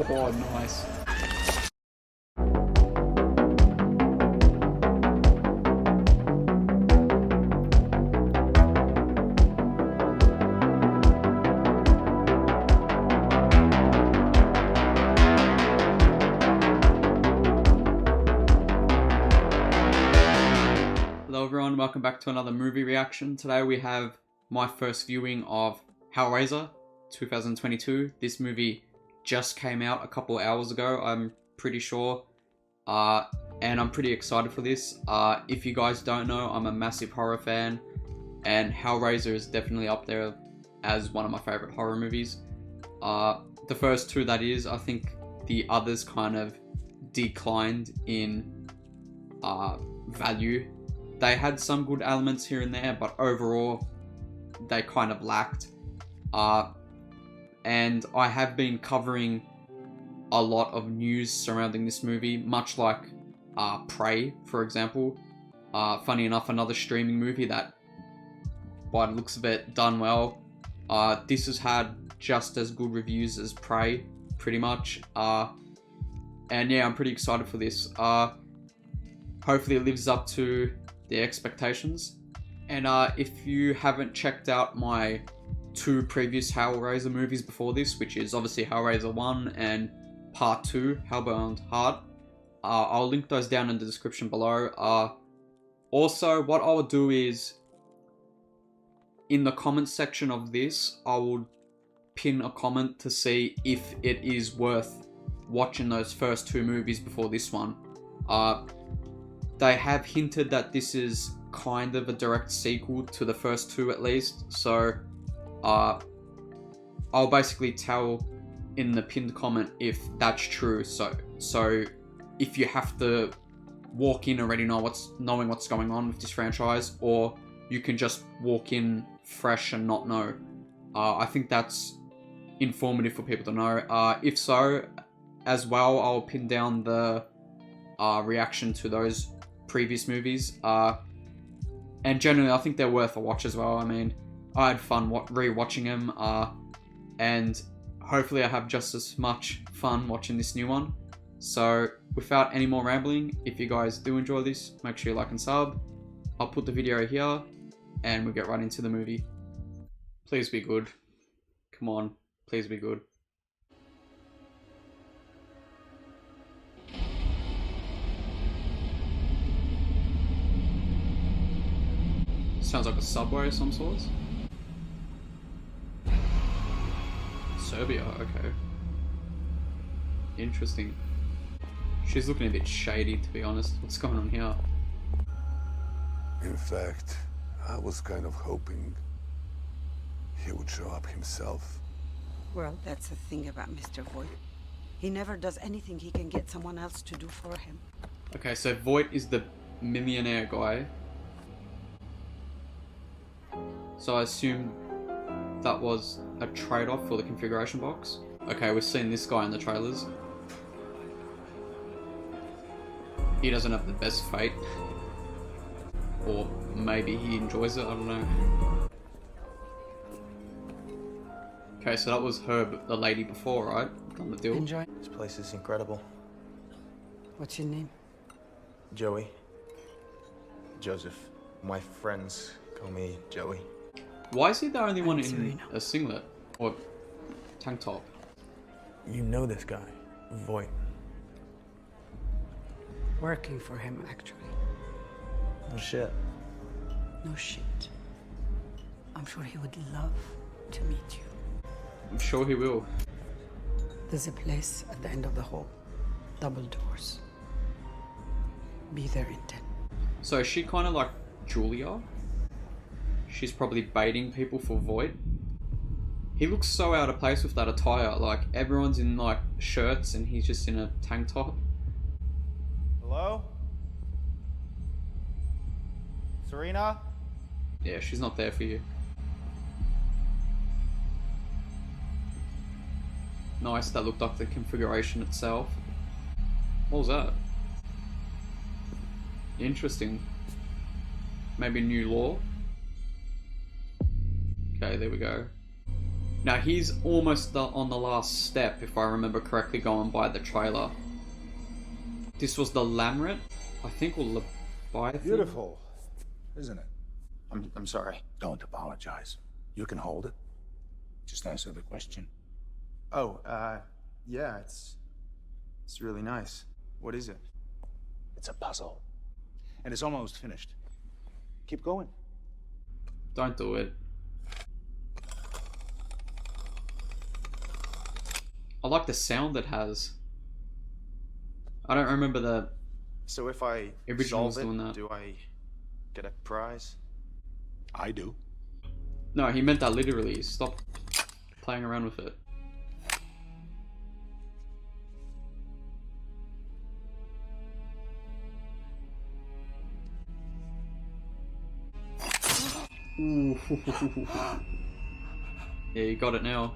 Oh, nice. Hello everyone, welcome back to another movie reaction. Today we have my first viewing of Hellraiser 2022. This movie just came out a couple hours ago, I'm pretty sure. And I'm pretty excited for this. If you guys don't know, I'm a massive horror fan, and Hellraiser is definitely up there as one of my favorite horror movies. The first two, that is. I think the others kind of declined in value. They had some good elements here and there, but overall, they kind of lacked. And I have been covering a lot of news surrounding this movie, much like Prey, for example. Funny enough, another streaming movie that, by the looks of it, done well. This has had just as good reviews as Prey, pretty much. And yeah, I'm pretty excited for this. Hopefully it lives up to the expectations. And if you haven't checked out my two previous Hellraiser movies before this, which is obviously Hellraiser 1 and Part 2, Hellbound Heart, I'll link those down in the description below. Also, what I'll do is, in the comments section of this, I will pin a comment to see if it is worth watching those first two movies before this one. They have hinted that this is kind of a direct sequel to the first two, at least. So I'll basically tell in the pinned comment if that's true. So if you have to walk in already knowing what's going on with this franchise, or you can just walk in fresh and not know. I think that's informative for people to know. If so, as well, I'll pin down the reaction to those previous movies. And generally, I think they're worth a watch as well. I mean, I had fun re-watching them, and hopefully I have just as much fun watching this new one. So, without any more rambling, if you guys do enjoy this, make sure you like and sub. I'll put the video here, and we'll get right into the movie. Please be good. Come on, please be good. Sounds like a subway of some sorts. Serbia, okay. Interesting. She's looking a bit shady, to be honest. What's going on here? In fact, I was kind of hoping he would show up himself. Well, that's the thing about Mr. Voight. He never does anything he can get someone else to do for him. Okay, so Voight is the millionaire guy. So I assume that was a trade-off for the configuration box. Okay, we've seen this guy in the trailers. He doesn't have the best fate. Or maybe he enjoys it, I don't know. Okay, so that was her, the lady before, right? Done the deal. Enjoy. This place is incredible. What's your name? Joey. Joseph. My friends call me Joey. Why is he the only one in Serena. a singlet? Or tank top? You know this guy, Voight. Working for him, actually. Oh shit. No shit. I'm sure he would love to meet you. I'm sure he will. There's a place at the end of the hall. Double doors. Be there in 10. So is she kind of like Julia? She's probably baiting people for Voight. He looks so out of place with that attire. Like, everyone's in like shirts and he's just in a tank top. Hello? Serena? Yeah, she's not there for you. Nice, that looked like the configuration itself. What was that? Interesting. Maybe new law? Okay, there we go. Now he's almost on the last step, if I remember correctly, going by the trailer. This was the Lamret, I think, or Leviathan. Beautiful, isn't it? I'm sorry. Don't apologize. You can hold it. Just answer the question. Oh, yeah, it's really nice. What is it? It's a puzzle. And it's almost finished. Keep going. Don't do it. I like the sound it has. I don't remember the So if I original solve it, doing that. do I get a prize? I do. No, he meant that literally. Stop playing around with it. Ooh. Yeah, you got it now.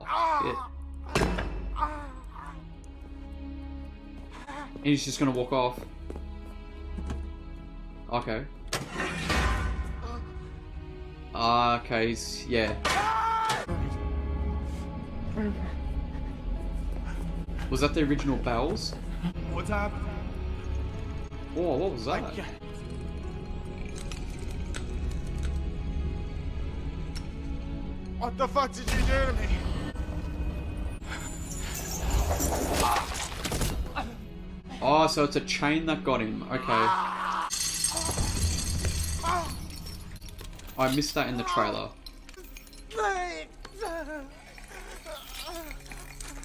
Oh, shit. And he's just gonna walk off. Okay. Okay, yeah. Was that the original bells? What's happening? Whoa, what was that? What the fuck did you do to me? Oh, so it's a chain that got him. Okay. I missed that in the trailer.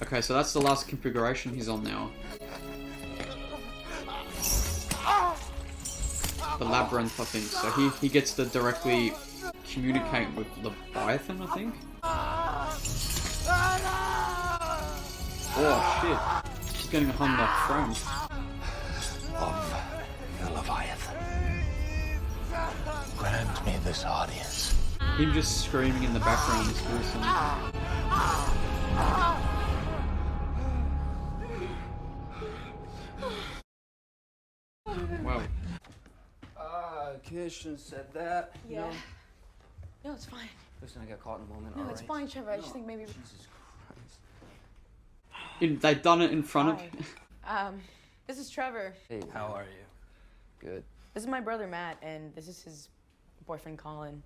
Okay, so that's the last configuration he's on now. The labyrinth, I think. So he gets to directly communicate with Leviathan, I think. Oh shit! He's getting hung by frame. Of the Leviathan. Grant me this audience. Him just screaming in the background is awesome. Wow. Kirsten said that. Yeah. No, it's fine. Listen, I got caught in a moment. No, all it's right? fine, Trevor. I just think maybe. Jesus Christ. They've done it in front of. Hi. This is Trevor. Hey, how are you? Good. This is my brother Matt, and this is his boyfriend Colin.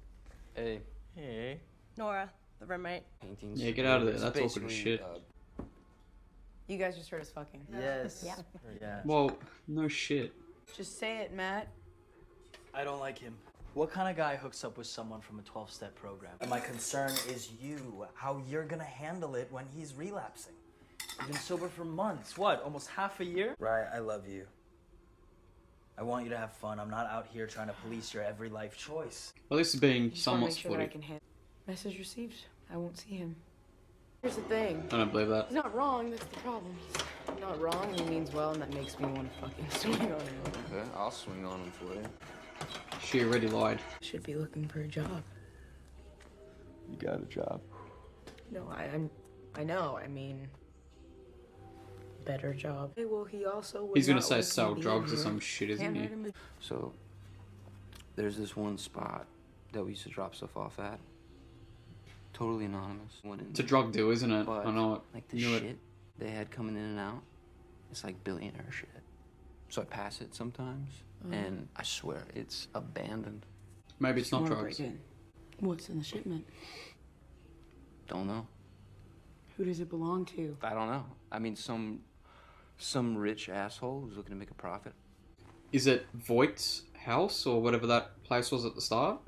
Hey. Hey. Nora, the roommate. Paintings. Yeah, get out of there. It's That's awkward as basically, shit. You guys just heard us fucking. Yes. Yeah. Yeah. Well, no shit. Just say it, Matt. I don't like him. What kind of guy hooks up with someone from a 12-step program? And my concern is you, how you're gonna handle it when he's relapsing. You've been sober for months, what, almost half a year? Right, I love you. I want you to have fun. I'm not out here trying to police your every life choice. Well, this is being Just want to somewhat make sure that I sporty. can handle. Message received. I won't see him. Here's the thing. I don't believe that. He's not wrong. That's the problem. He's not wrong, and he means well, and that makes me want to fucking swing on him. Okay, I'll swing on him for you. She already lied. Should be looking for a job. You got a job. No, I know. I mean, better job. Hey, well, he also. He's gonna say sell drugs or some shit, isn't he? So, there's this one spot that we used to drop stuff off at. Totally anonymous. Went in It's a there. drug deal, isn't it? But, I know it. like the Knew shit it. they had coming in and out, it's like billionaire shit. So I pass it sometimes, and I swear it's abandoned. Maybe it's not drugs. What's in the shipment? Don't know. Who does it belong to? I don't know. I mean, some rich asshole who's looking to make a profit. Is it Voigt's house or whatever that place was at the start?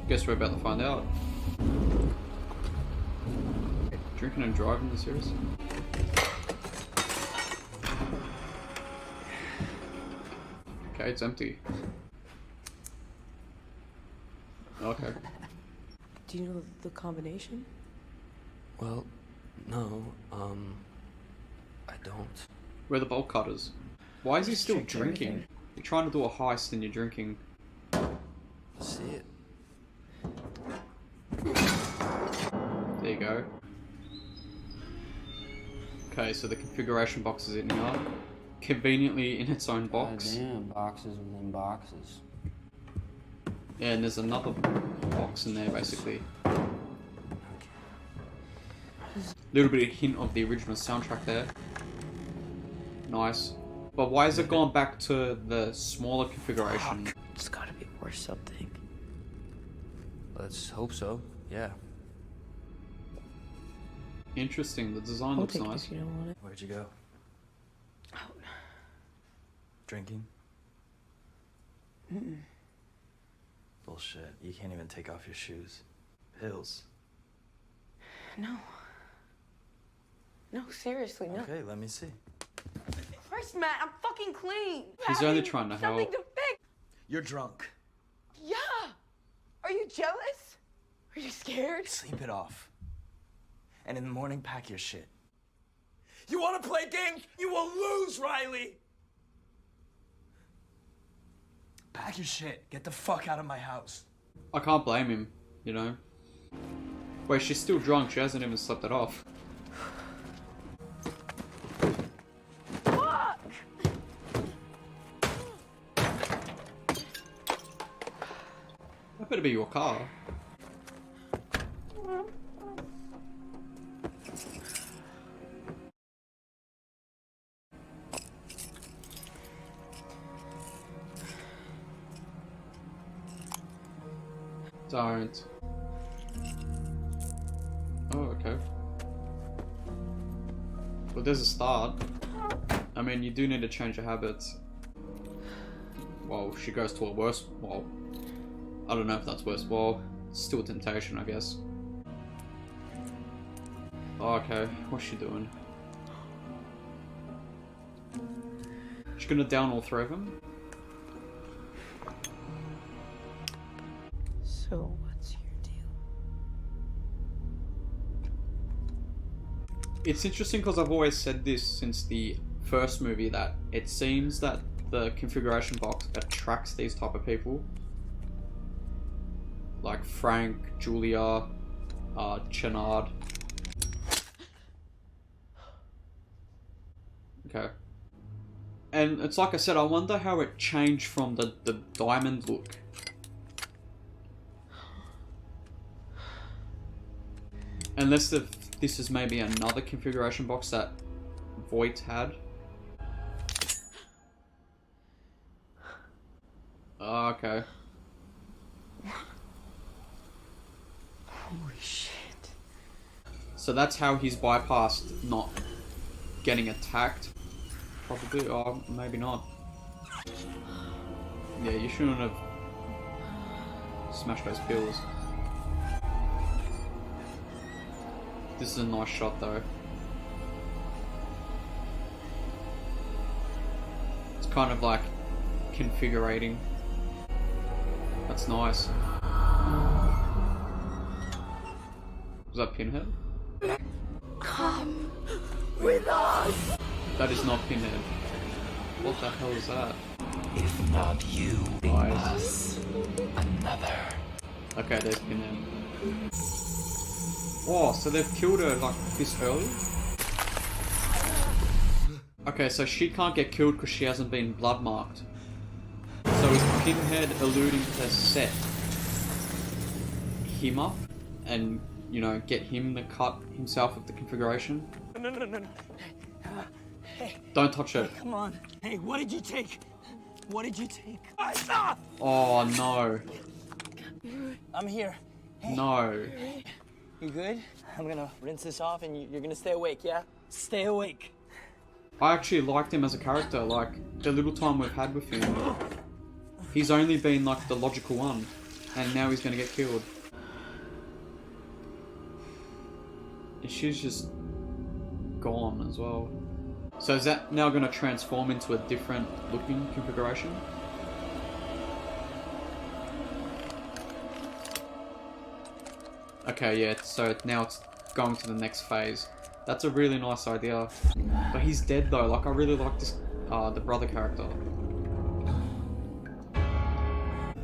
Guess we're about to find out. Drinking and driving this series? Okay, it's empty. Okay. Do you know the combination? Well, no, I don't. Where are the bolt cutters? Why is he still Check drinking? everything. You're trying to do a heist and you're drinking. Let's see it. There you go. Okay, so the configuration box is in here. Conveniently in its own box. Damn, boxes within boxes. Yeah, and there's another box in there basically. Little bit of hint of the original soundtrack there. Nice. But why has it gone back to the smaller configuration? It's gotta be worth something. Let's hope so, yeah. Interesting, the design looks nice. You don't want it. Where'd you go? Out. Drinking? Bullshit. You can't even take off your shoes. Pills. No. No, seriously, no. Okay, let me see. First, Matt, I'm fucking clean. He's only trying to help. Something to fix. You're drunk. Yeah. Are you jealous? Are you scared? Sleep it off. And in the morning, pack your shit. You want to play games? You will lose, Riley! Pack your shit. Get the fuck out of my house. I can't blame him, you know. Wait, she's still drunk. She hasn't even slept it off. Fuck! That better be your car. Don't. Oh, okay. Well, there's a start. I mean, you do need to change your habits. Well, she goes to a worse... Well, I don't know if that's worse. Well, still a temptation, I guess. Oh, okay. What's she doing? She's gonna down all three of them? So, what's your deal? It's interesting because I've always said this since the first movie, that it seems that the configuration box attracts these type of people. Like Frank, Julia, Chenard. Okay. And it's like I said, I wonder how it changed from the diamond look. Unless this is maybe another configuration box that Voight had. Oh, okay. Holy shit. So that's how he's bypassed not getting attacked. Probably, or maybe not. Yeah, you shouldn't have smashed those pills. This is a nice shot though. It's kind of like configurating. That's nice. Was that Pinhead? Come with us. That is not Pinhead. What the hell is that? If not you, Nice. another. Okay, there's Pinhead. Oh, so they've killed her like this early? Okay, so she can't get killed because she hasn't been blood marked. So is Pinhead alluding to set him up and, you know, get him to cut himself with the configuration? No. Hey. Don't touch it. Come on. Hey, what did you take? What did you take? Oh no. I'm here. Hey. No. You good? I'm gonna rinse this off and you're gonna stay awake, yeah? Stay awake. I actually liked him as a character, like, the little time we've had with him. He's only been like the logical one, and now he's gonna get killed. And she's just gone as well. So is that now gonna transform into a different looking configuration? Okay, yeah, so now it's going to the next phase. That's a really nice idea. But he's dead though, like I really like this, the brother character.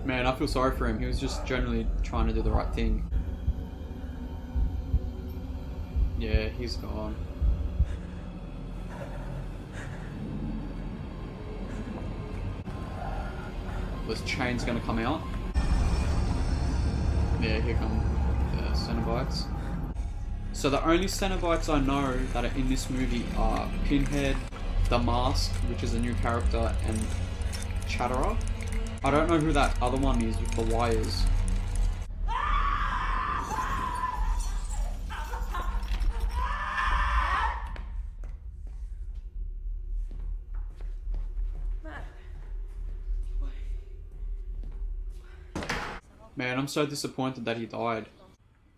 Man, I feel sorry for him, he was just generally trying to do the right thing. Yeah, he's gone. Was chains gonna come out? Yeah, here come the Cenobites. So the only Cenobites I know that are in this movie are Pinhead, The Mask, which is a new character, and Chatterer. I don't know who that other one is with the wires. Man, I'm so disappointed that he died.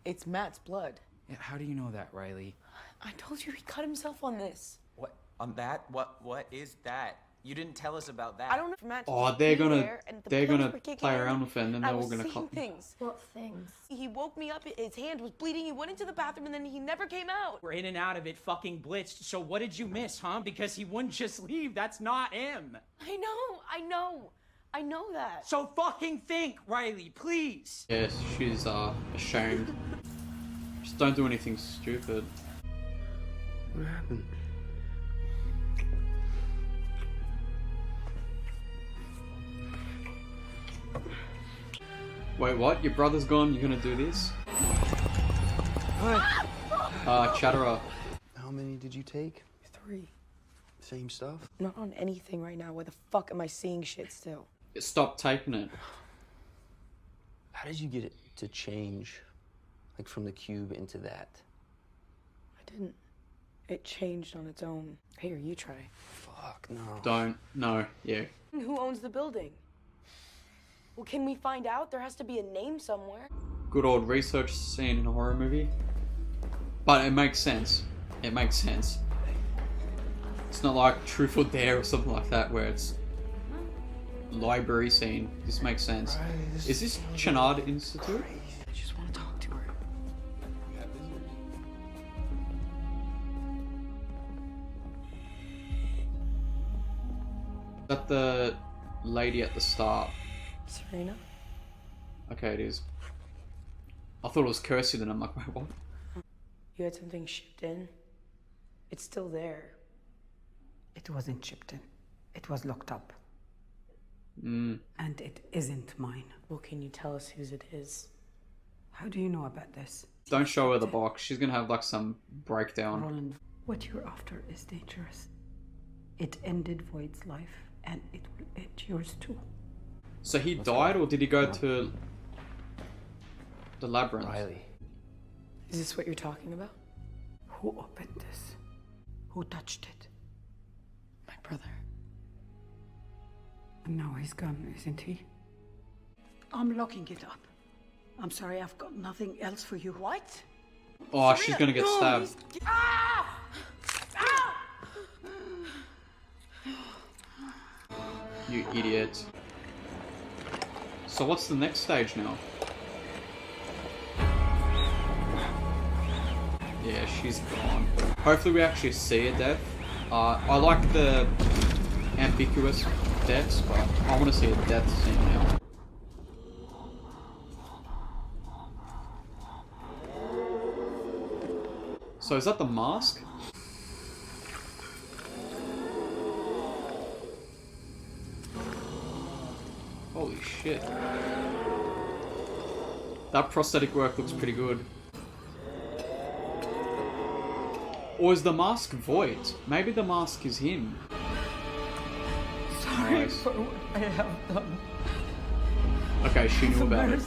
It's Matt's blood. Yeah, how do you know that, Riley? I told you he cut himself on this. What? On that? What is that? You didn't tell us about that. I don't know if Matt. Oh, they're gonna play around with it, and then they're all gonna cut. Things. What things? He woke me up. His hand was bleeding. He went into the bathroom, and then he never came out. We're in and out of it, fucking blitzed. So what did you miss, huh? Because he wouldn't just leave. That's not him. I know that. So fucking think, Riley, please. Yes, she's ashamed. Just don't do anything stupid. What happened? Wait, what? Your brother's gone, you're gonna do this? What? Chatterer. How many did you take? 3. Same stuff? Not on anything right now. Why the fuck am I seeing shit still? Stop taking it. How did you get it to change, like from the cube into that? I didn't. It changed on its own. Here, you try. Fuck, no. Don't. No. Yeah. Who owns the building? Well, can we find out? There has to be a name somewhere. Good old research scene in a horror movie. But it makes sense. It makes sense. It's not like Truth or Dare or something like that where it's library scene. This makes sense. Is this Chenard Institute? I just want to talk to her. Is that the lady at the start? Serena? Okay, it is. I thought it was Kirsty, then I'm like, wait, what? You had something shipped in? It's still there. It wasn't shipped in. It was locked up. Mm. And it isn't mine. Well, can you tell us whose it is? How do you know about this? Don't show her the box. She's gonna have like some breakdown. Roland, what you're after is dangerous. It ended Voight's life, and it will end yours too. So he died, or did he go to the labyrinth? Riley. Is this what you're talking about? Who opened this? Who touched it? My brother. And now he's gone, isn't he? I'm locking it up. I'm sorry, I've got nothing else for you. What? Oh, she's gonna get stabbed. Ah! Ah! You idiot. So what's the next stage now? Yeah, she's gone. Hopefully we actually see a death. I like the ambiguous deaths, but I want to see a death scene now. So is that the mask? Holy shit. That prosthetic work looks pretty good. Or is the mask Voight? Maybe the mask is him. Sorry for what I have done. Okay, she knew about it.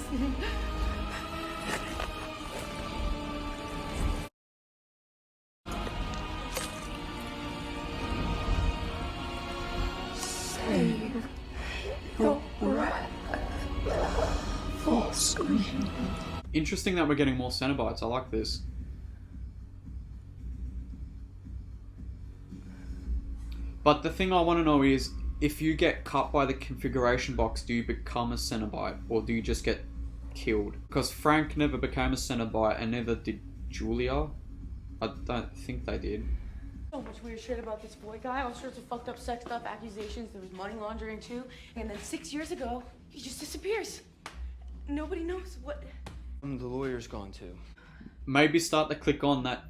Save your breath. Full screen. Interesting that we're getting more Cenobites. I like this. But the thing I want to know is, if you get cut by the configuration box, do you become a Cenobite, or do you just get killed? Because Frank never became a Cenobite, and neither did Julia. I don't think they did. So much weird shit about this boy guy. All sorts of fucked up sex stuff, accusations. There was money laundering too. And then 6 years ago, he just disappears. Nobody knows what. The lawyer's gone too. Maybe start to click on that.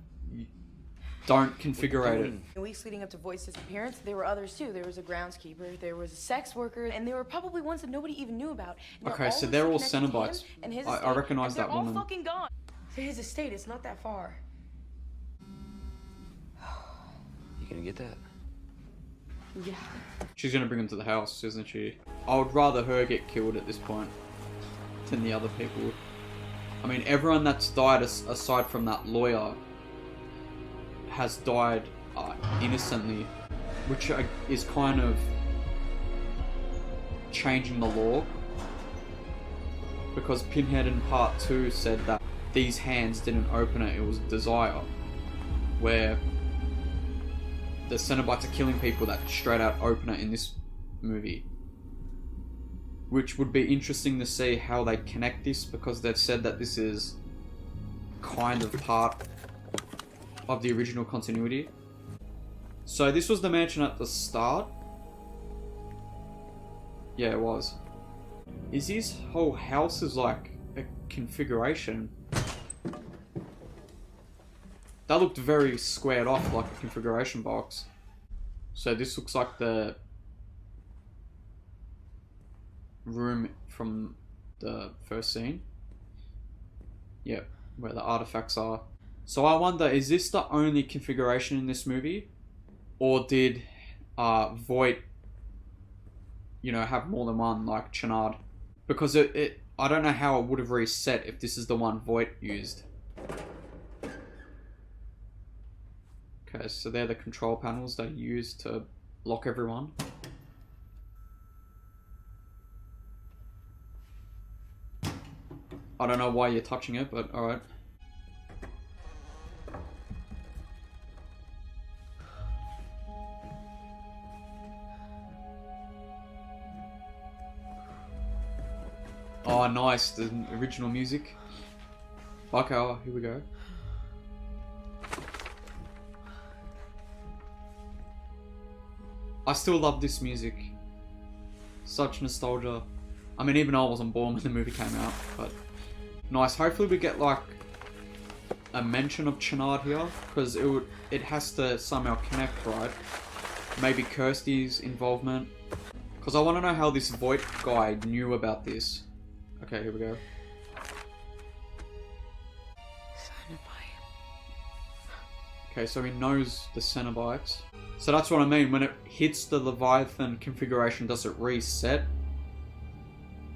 Don't configure it. In the weeks leading up to Voight's disappearance, there were others too. There was a groundskeeper, there was a sex worker, and there were probably ones that nobody even knew about. And Okay, so they're all Cenobites. And his I estate, recognize and that woman. they're all fucking gone. To his estate, it's not that far. gonna get that? Yeah. She's gonna bring him to the house, isn't she? I would rather her get killed at this point than the other people. I mean, everyone that's died aside from that lawyer has died innocently, which is kind of changing the law, because Pinhead in part 2 said that these hands didn't open it, it was desire, where the Cenobites are killing people that straight out open it in this movie, which would be interesting to see how they connect this, because they've said that this is kind of part of the original continuity. So this was the mansion at the start. Yeah, it was. Is his whole house is like a configuration? That looked very squared off, like a configuration box. So this looks like the room from the first scene. Yep, where the artifacts are. So I wonder, is this the only configuration in this movie? Or did Voight, you know, have more than one, like Chenard? Because I don't know how it would have reset if this is the one Voight used. Okay, so they're the control panels they use to lock everyone. I don't know why you're touching it, but alright. Oh, nice, the original music. Okay, oh, here we go. I still love this music. Such nostalgia. I mean, even I wasn't born when the movie came out, but nice. Hopefully we get like a mention of Chenard here, because it has to somehow connect, right? Maybe Kirsty's involvement, because I want to know how this Voight guy knew about this. Okay, here we go. Okay, so he knows the Cenobites. So that's what I mean, when it hits the Leviathan configuration, does it reset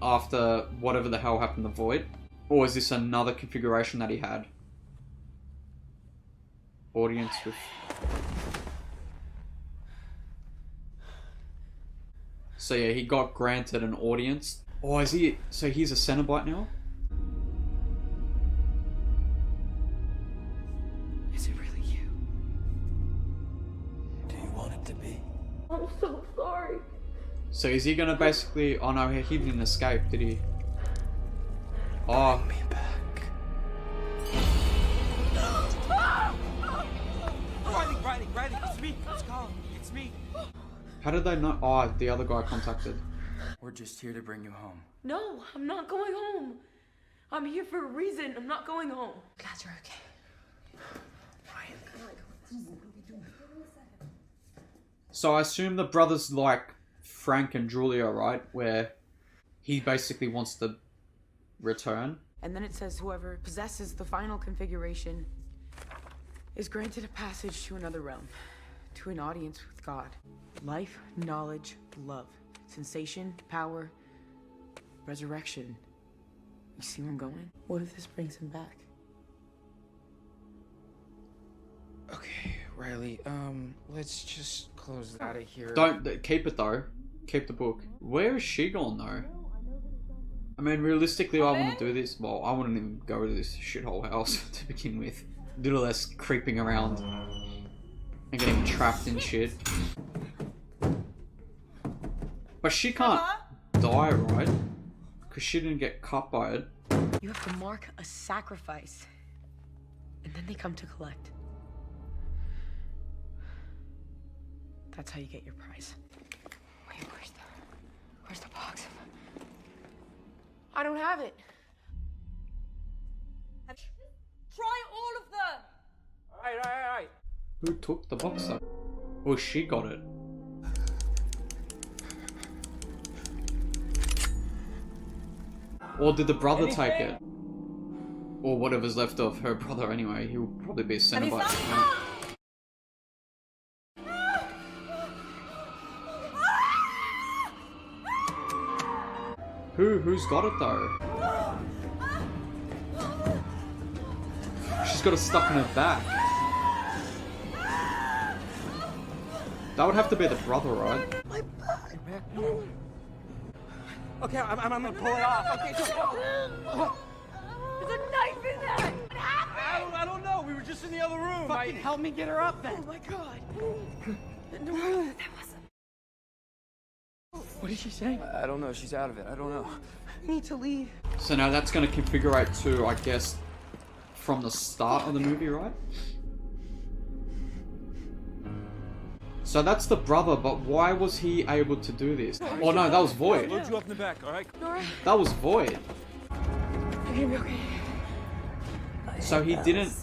after whatever the hell happened to Voight? Or is this another configuration that he had? Audience with... So yeah, he got granted an audience. Oh, is he... So he's a Cenobite now? Is it really you? Do you want it to be? I'm so sorry. So is he gonna basically... Oh no, he didn't escape, did he? Oh. Bring me back. Riley, it's me. It's Colin. It's me. How did they know? Oh, the other guy contacted. We're just here to bring you home. No, I'm not going home. I'm here for a reason. I'm not going home. Glad you're okay. So I assume the brothers like Frank and Julia, right? Where he basically wants to return. And then it says whoever possesses the final configuration is granted a passage to another realm, to an audience with God. Life, knowledge, love, sensation, power, resurrection. You see where I'm going? What if this brings him back? Okay, Riley, let's just close out of here. Don't keep it though. Keep the book. Where is she gone though? I mean, realistically, I want to do this. Well, I wouldn't even go to this shithole house to begin with. Do less creeping around and getting trapped in shit. But she can't die, right? Because she didn't get cut by it. You have to mark a sacrifice, and then they come to collect. That's how you get your prize. Wait, where's the box? I don't have it. Try all of them! Alright. Who took the box up? Oh, she got it. Or did the brother take it? Or whatever's left of her brother anyway. He'll probably be a Cenobite. Who's got it though? She's got it stuck in her back. That would have to be the brother, right? My back. Okay, I'm gonna pull it off. Okay, just there's a knife in there. What happened? I don't know. We were just in the other room. Fucking help me get her up then. Oh my god. No, that wasn't. What did she say? I don't know. She's out of it. I don't know. I need to leave. So now that's going to configure to, I guess, from the start of the movie, right? So that's the brother, but why was he able to do this? Oh no, that was Void. Load you up in the back, alright? Nora, That was Void. you're gonna be okay. So he didn't...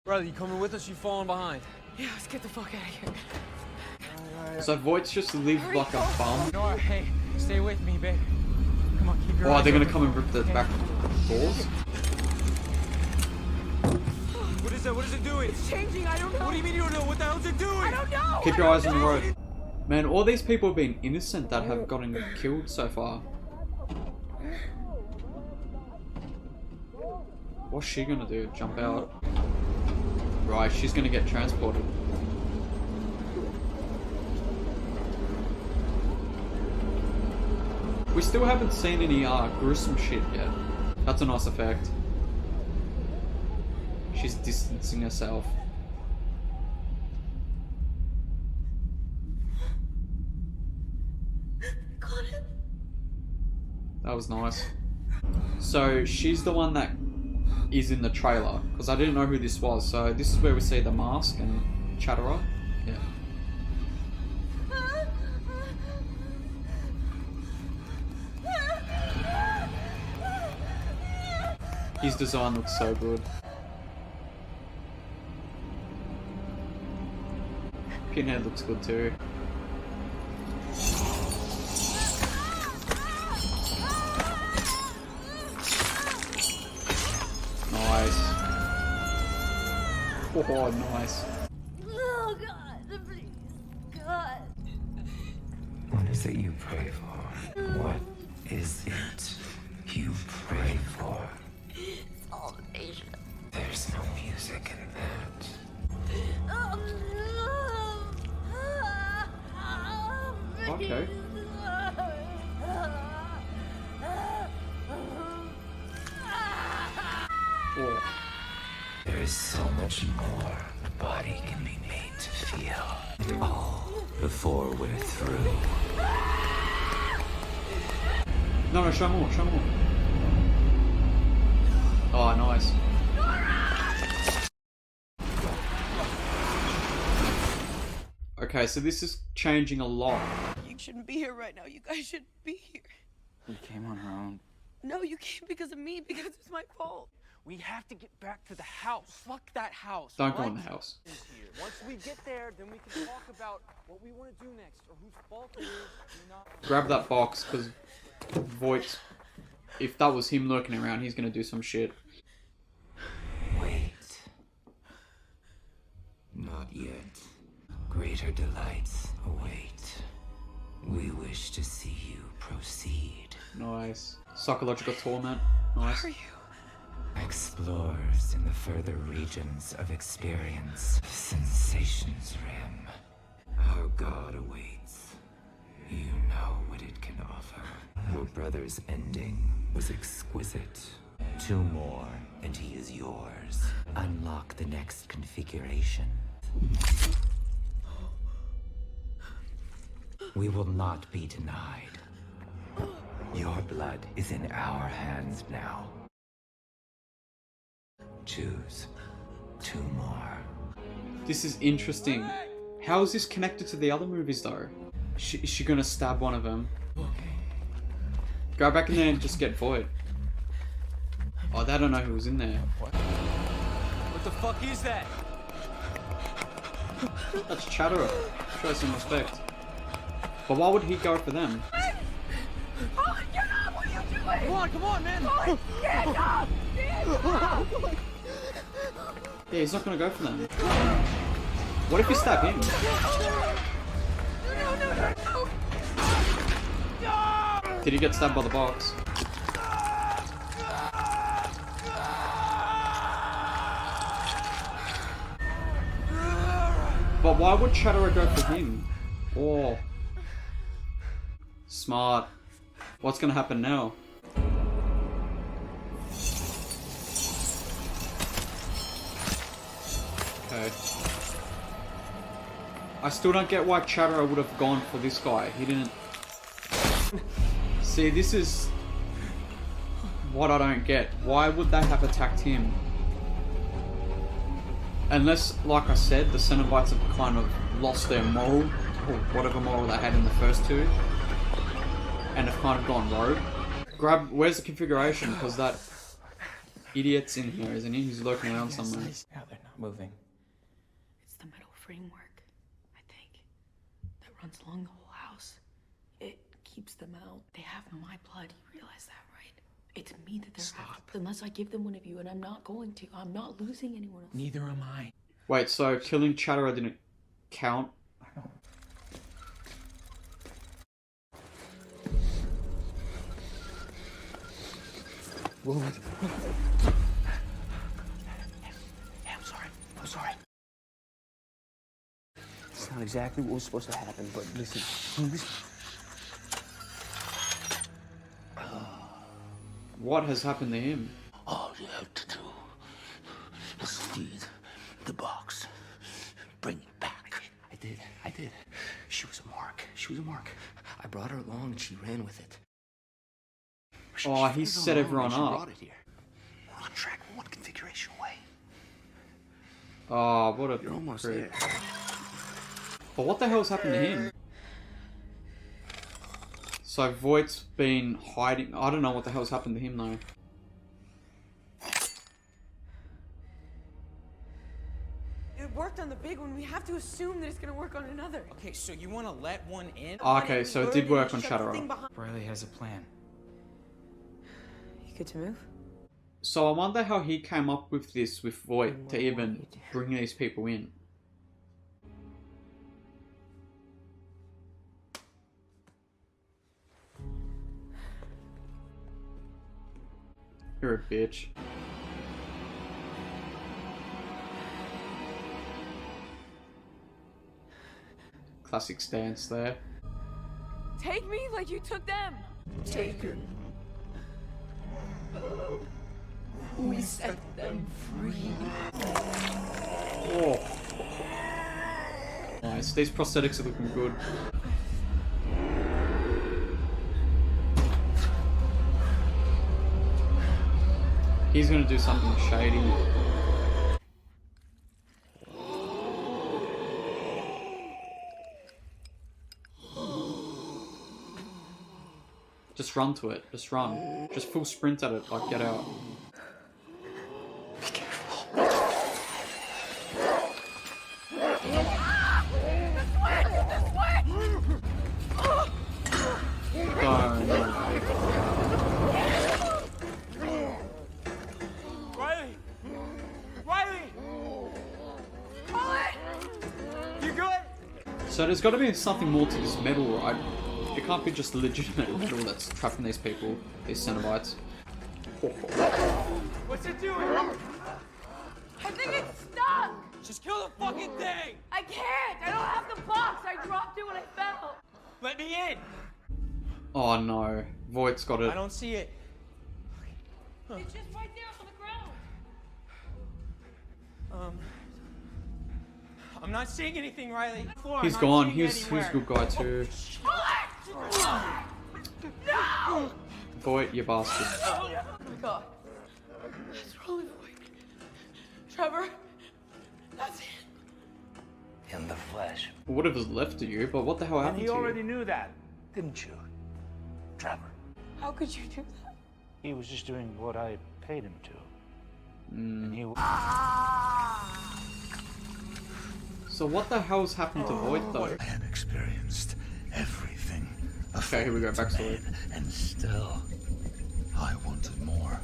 Riley, you coming with us? You falling behind? Yeah, let's get the fuck out of here. So Void's just lived like a bum. Nora, hey, stay with me, babe. Come on, keep your Oh, eyes they're gonna open. come and rip the back doors? What is that? What is it doing? It's changing, I don't know. What do you mean you don't know? What the hell is it doing? I don't know. Keep your eyes on the road. Man, all these people have been innocent that have gotten killed so far. What's she gonna do? Jump out? Right, she's gonna get transported. We still haven't seen any gruesome shit yet. That's a nice effect. She's distancing herself. Got it. That was nice. So she's the one that is in the trailer, because I didn't know who this was. So this is where we see the mask and Chatterer. Yeah. His design looks so good. Pinhead looks good too. Nice. Oh, nice. Oh God, please, God. What is it you pray for? What is it you pray for? Salvation. There's no music in that. Okay. Oh. There is so much more the body can be made to feel. All before we're through. No, show more, show more. Oh, nice. Okay, so this is changing a lot. You shouldn't be here right now. You guys shouldn't be here. We came on our own. No, you came because of me, because it's my fault. We have to get back to the house. Fuck that house. Don't go right? in the house. Once we get there, then we can talk about what we want to do next, or whose fault it is. You're not... Grab that box, because Voight, if that was him lurking around, he's gonna do some shit. Wait. Not yet. Greater delights await. We wish to see you proceed. Nice. Psychological torment. Nice. Where are you? Explorers in the further regions of experience. Sensations rim. Our God awaits. You know what it can offer. Your brother's ending was exquisite. 2 more, and he is yours. Unlock the next configuration. We will not be denied. Your blood is in our hands now. Choose 2 more. This is interesting. How is this connected to the other movies though? Is she gonna stab one of them? Go back in there and just get Void. Oh, they don't know who was in there. What the fuck is that? That's Chatterer. Show some respect. But why would he go for them? Oh, get up! What are you doing? Come on, man! Oh, get up! Get up! Yeah, he's not gonna go for them. What if you stab him? No. Did he get stabbed by the box? But why would Chatterer go for him? Oh. Smart. What's gonna happen now? Okay. I still don't get why Chatterer would have gone for this guy. He didn't... See, this is what I don't get. Why would they have attacked him? Unless, like I said, the Cenobites have kind of lost their moral, or whatever moral they had in the first two, and have kind of gone rogue. Where's the configuration? Because that idiot's in here, isn't he? He's lurking around somewhere. Yeah, they're not moving. It's the metal framework, I think, that runs along the whole house. It keeps them out. They have my blood. You realize that, right? It's me that they're after. Unless I give them one of you, and I'm not going to. I'm not losing anyone else. Neither am I. Wait, so killing Chatterer didn't count? Whoa. Hey, I'm sorry. I'm sorry. It's not exactly what was supposed to happen, but listen. What has happened to him? All you have to do is feed the box. Bring it back. I did. She was a mark. I brought her along and she ran with it. Oh, he set everyone She up. brought it here. One track, one configuration away. Oh, what a You're almost prick. there. But what the hell's happened to him? So Voight's been hiding. I don't know what the hell's happened to him though. It worked on the big one. We have to assume that it's gonna work on another. Okay, so you want to let one in? Okay, so it did work on Chatterer. Riley has a plan. You good to move? So I wonder how he came up with this with Voight to even bring these people in. You're a bitch. Classic stance there. Take me like you took them. Taken. We set them free. Oh. Nice. These prosthetics are looking good. He's gonna do something shady. Just run to it. Just run. Just full sprint at it. Like, get out. Be careful. Oh, no. Riley! Riley! You good? So there's got to be something more to this metal, right? It can't be just legitimate metal that's trapping these people, these Cenobites. What's it doing? I think it's stuck. Just kill the fucking thing! I can't. I don't have the box. I dropped it when I fell. Let me in! Oh no, Voight's got it. I don't see it. It's just right there on the ground. I'm not seeing anything, Riley. Floor, He's I'm not gone. seeing He's a anywhere. good guy too. No! Voight, you bastard. Oh my god. That's really Voight. Trevor. That's it. In the flesh. Whatever's left of you, but what the hell And happened he to already you? knew that, didn't you, Trevor? How could you do that? He was just doing what I paid him to. And he... So what the hell's happened to Voight though? I had experienced everything. Okay, here we go, backstory. And still, I wanted more.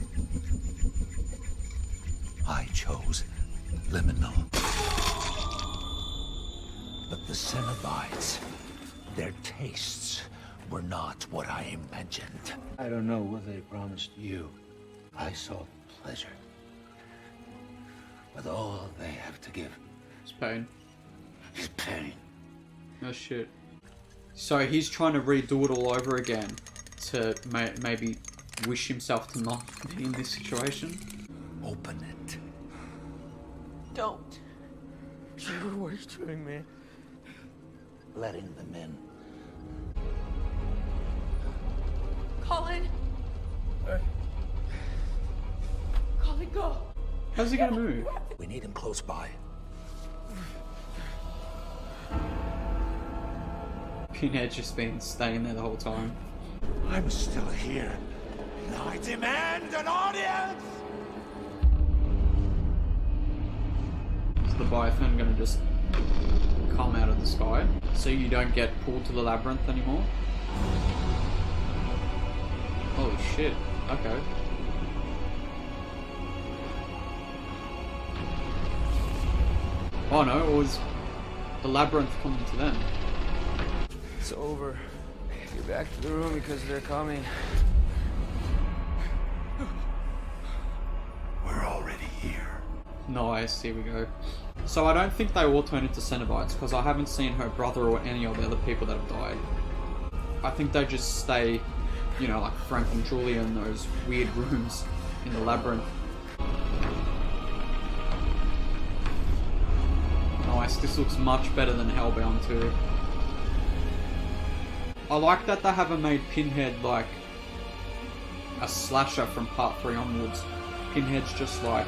I chose liminal. But the Cenobites, their tastes were not what I imagined. I don't know what they promised you. I saw pleasure. But all they have to give It's pain. is pain. Oh shit. So he's trying to redo it all over again to maybe wish himself to not be in this situation. Open it. Don't. What are you doing, man? Letting them in. Colin! Colin, go! How's he gonna move? We need him close by. Pinhead's just been staying there the whole time. I'm still here. And I demand an audience! Is the Biofan gonna just come out of the sky so you don't get pulled to the labyrinth anymore? Holy shit. Okay. Oh no, it was the labyrinth coming to them. It's over. Get back to the room because they're coming. We're already here. Nice, here we go. So I don't think they all turn into Cenobites because I haven't seen her brother or any of the other people that have died. I think they just stay, you know, like Frank and Julia in those weird rooms in the labyrinth. Nice, this looks much better than Hellbound too. I like that they haven't made Pinhead like a slasher from part 3 onwards. Pinhead's just like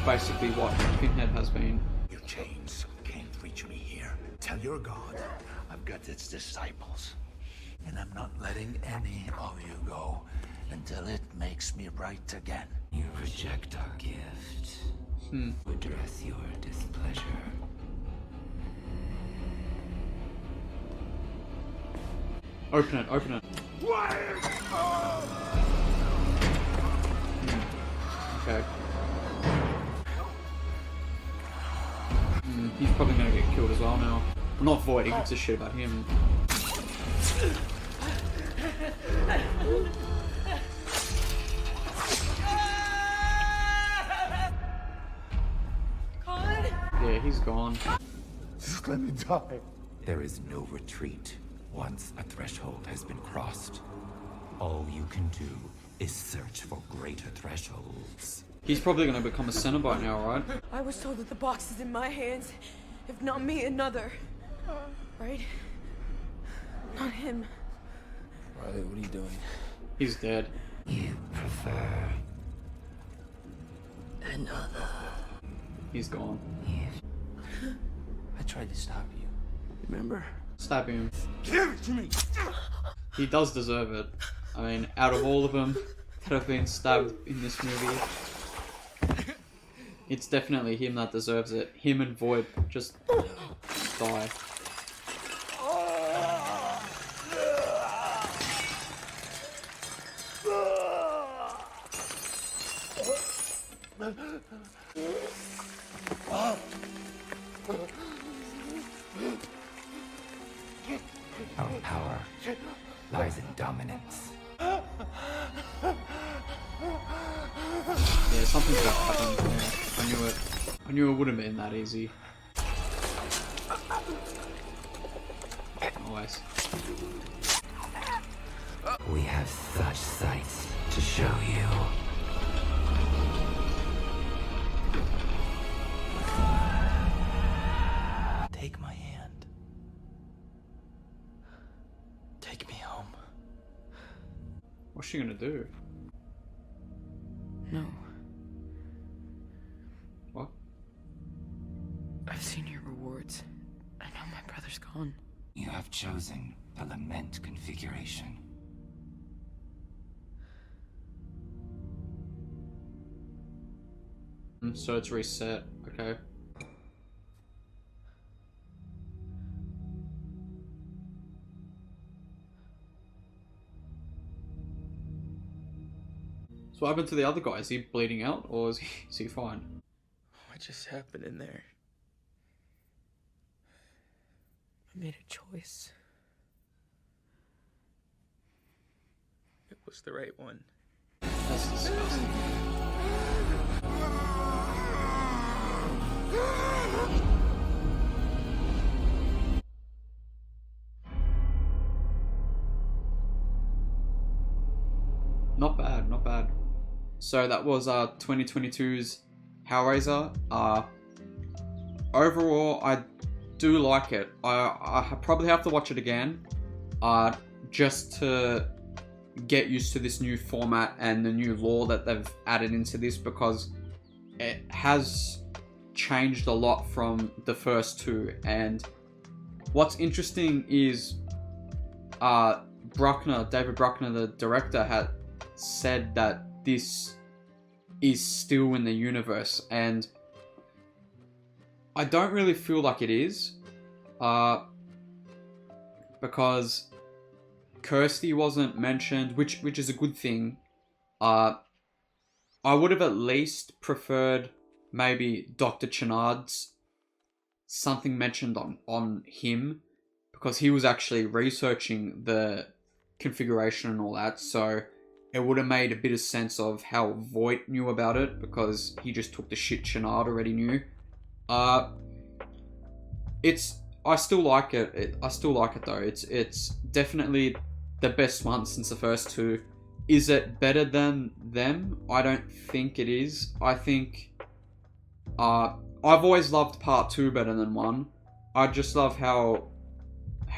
basically what Pinhead has been. Your chains can't reach me here. Tell your god I've got its disciples. And I'm not letting any of you go until it makes me right again. You reject our gift. Address your displeasure. Open it, open it. Okay. He's probably gonna get killed as well now. Not Void, he gives a shit about him. Colin! Yeah, he's gone. Just let me die. There is no retreat once a threshold has been crossed. All you can do is search for greater thresholds. He's probably gonna become a Cenobite now, right? I was told that the box is in my hands. If not me, another. Right? Not him. Riley, what are you doing? He's dead. You prefer Another. He's gone. I tried to stop you. Remember? Stab him. Give it to me! He does deserve it. I mean, out of all of them that have been stabbed in this movie, it's definitely him that deserves it. Him and Void just die. our power lies in dominance. Yeah, something's got to happen. Yeah, I knew it. I knew it wouldn't have been that easy. Nice. We have such sights to show you. Take my hand. Take me home. What's she gonna do? No. What? I've seen your rewards. I know my brother's gone. You have chosen the lament configuration. So it's reset. Okay. So what happened to the other guy? Is he bleeding out or is he fine? What just happened in there? I made a choice. was the right one. That's disgusting. Not bad, not bad. So that was 2022's Hellraiser. Overall, I do like it. I probably have to watch it again, just to get used to this new format and the new lore that they've added into this, because it has changed a lot from the first two. And what's interesting is David Bruckner, the director, had said that this is still in the universe, and I don't really feel like it is, because Kirsty wasn't mentioned, which is a good thing. I would have at least preferred maybe Dr. Chenard's something mentioned on him, because he was actually researching the configuration and all that, so it would have made a bit of sense of how Voight knew about it, because he just took the shit Chenard already knew. I still like it. I still like it though. It's definitely the best one since the first two. Is it better than them? I don't think it is. I think I've always loved part 2 better than 1. I just love how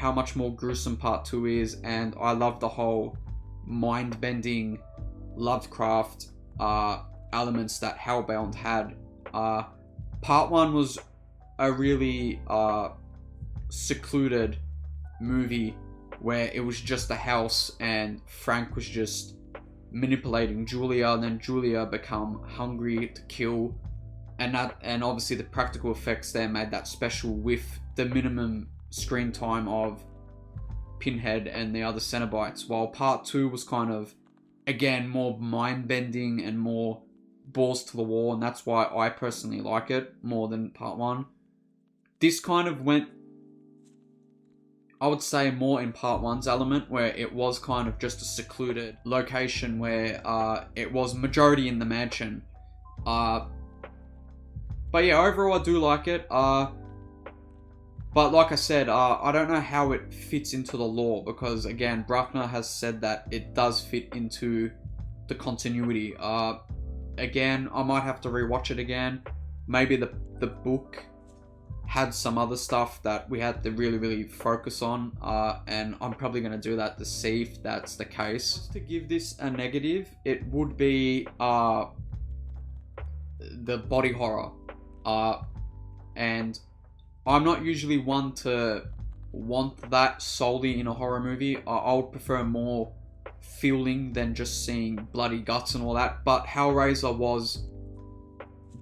much more gruesome part 2 is, and I love the whole mind-bending Lovecraft elements that Hellbound had. Part 1 was a really secluded movie where it was just a house and Frank was just manipulating Julia, and then Julia become hungry to kill, and obviously the practical effects there made that special with the minimum screen time of Pinhead and the other Cenobites, while part 2 was kind of, again, more mind-bending and more balls to the wall, and that's why I personally like it more than part 1. This kind of went, I would say, more in part 1's element, where it was kind of just a secluded location where it was majority in the mansion. But yeah, overall I do like it. But like I said, I don't know how it fits into the lore, because again, Bruckner has said that it does fit into the continuity. Again, I might have to rewatch it again. Maybe the book had some other stuff that we had to really focus on, and I'm probably going to do that to see if that's the case. To give this a negative, it would be the body horror. And I'm not usually one to want that solely in a horror movie. I would prefer more feeling than just seeing bloody guts and all that. But Hellraiser was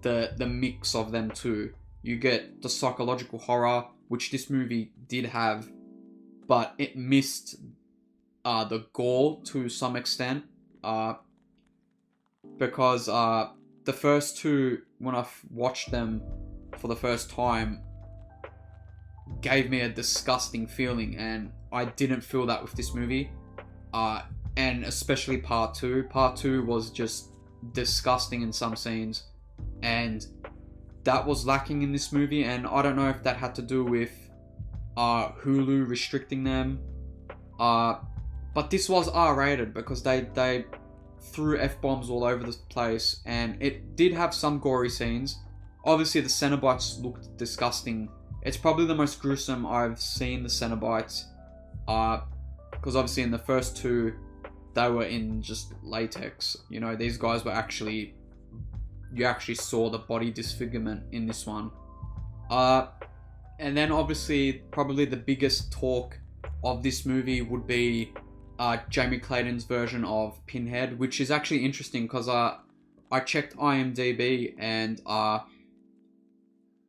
the mix of them two. You get the psychological horror, which this movie did have, but it missed the gore to some extent. Because the first two, when I watched them for the first time, gave me a disgusting feeling, and I didn't feel that with this movie. And especially part 2. Part 2 was just disgusting in some scenes, and that was lacking in this movie, and I don't know if that had to do with Hulu restricting them. But this was R-rated because they threw F-bombs all over the place, and it did have some gory scenes. Obviously the Cenobites looked disgusting. It's probably the most gruesome I've seen the Cenobites, because obviously in the first two, they were in just latex. You know, these guys were actually, you actually saw the body disfigurement in this one. And then obviously, probably the biggest talk of this movie would be Jamie Clayton's version of Pinhead, which is actually interesting because I checked IMDb, and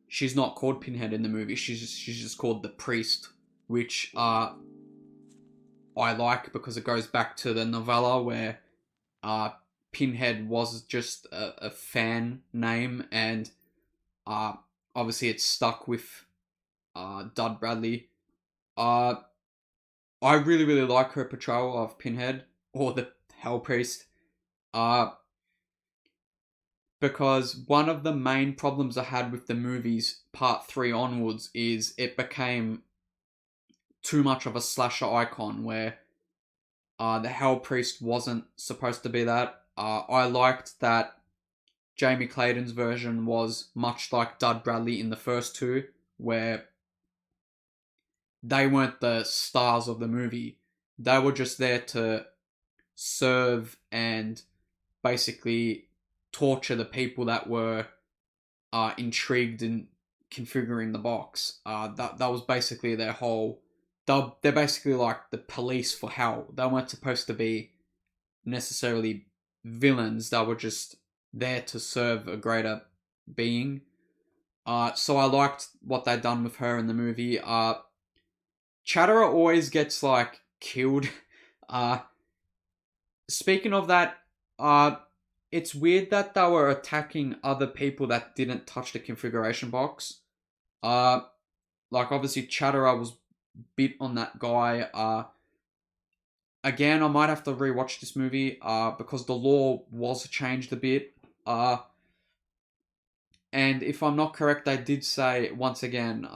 she's not called Pinhead in the movie. She's just called the Priest, which I like because it goes back to the novella where Pinhead was just a fan name, and obviously it's stuck with Dud Bradley. I really like her portrayal of Pinhead, or Hell Priest. Because one of the main problems I had with the movies, part 3 onwards, is it became too much of a slasher icon where the Hell Priest wasn't supposed to be that. I liked that Jamie Clayton's version was much like Dud Bradley in the first two, where they weren't the stars of the movie. They were just there to serve and basically torture the people that were intrigued in configuring the box. That was basically their whole... They're basically like the police for hell. They weren't supposed to be necessarily villains. They were just there to serve a greater being. So I liked what they'd done with her in the movie. Chatterer always gets like killed. Speaking of that, it's weird that they were attacking other people that didn't touch the configuration box. Like obviously Chatterer was bit on that guy. Again, I might have to rewatch this movie because the law was changed a bit. And if I'm not correct, they did say once again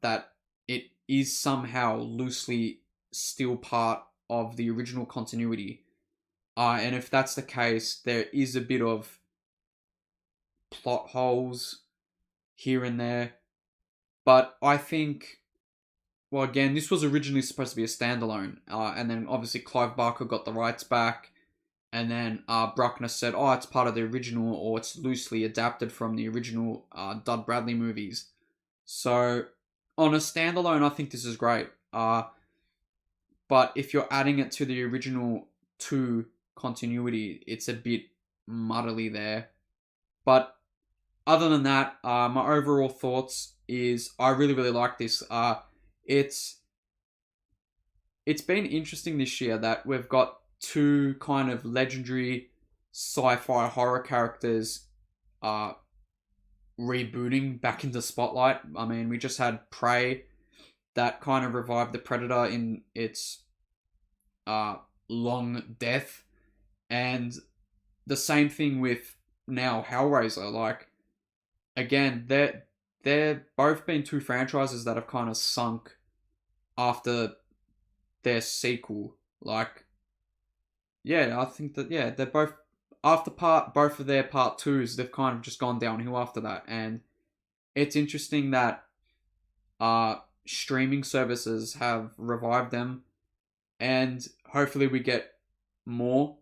that it is somehow loosely still part of the original continuity. And if that's the case, there is a bit of plot holes here and there. But I think, well, again, this was originally supposed to be a standalone. And then obviously Clive Barker got the rights back. And then Bruckner said, oh, it's part of the original, or it's loosely adapted from the original Dud Bradley movies. So on a standalone, I think this is great. But if you're adding it to the original 2 continuity, it's a bit muddly there. But other than that, my overall thoughts is I really, really like this. It's been interesting this year that we've got 2 kind of legendary sci-fi horror characters rebooting back into spotlight. I mean, we just had Prey that kind of revived the Predator in its long death, and the same thing with now Hellraiser. Like, again, they're both been 2 franchises that have kind of sunk after their sequel. Like, yeah, I think that, yeah, they're both, after both of their part 2s, they've kind of just gone downhill after that. And it's interesting that streaming services have revived them, and hopefully we get more,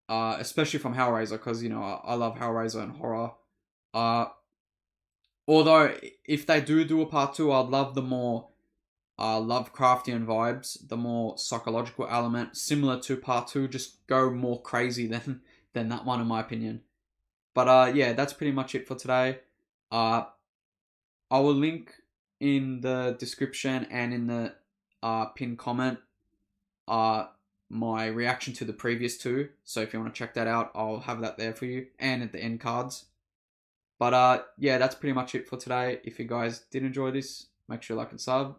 especially from Hellraiser, because, you know, I love Hellraiser and horror. Although, if they do a part 2, I'd love the more Lovecraftian vibes, the more psychological element, similar to part 2, just go more crazy than that one, in my opinion. But yeah, that's pretty much it for today. I will link in the description and in the pinned comment my reaction to the previous 2. So if you want to check that out, I'll have that there for you, and at the end cards. But yeah, that's pretty much it for today. If you guys did enjoy this, make sure you like and sub,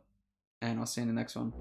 and I'll see you in the next one.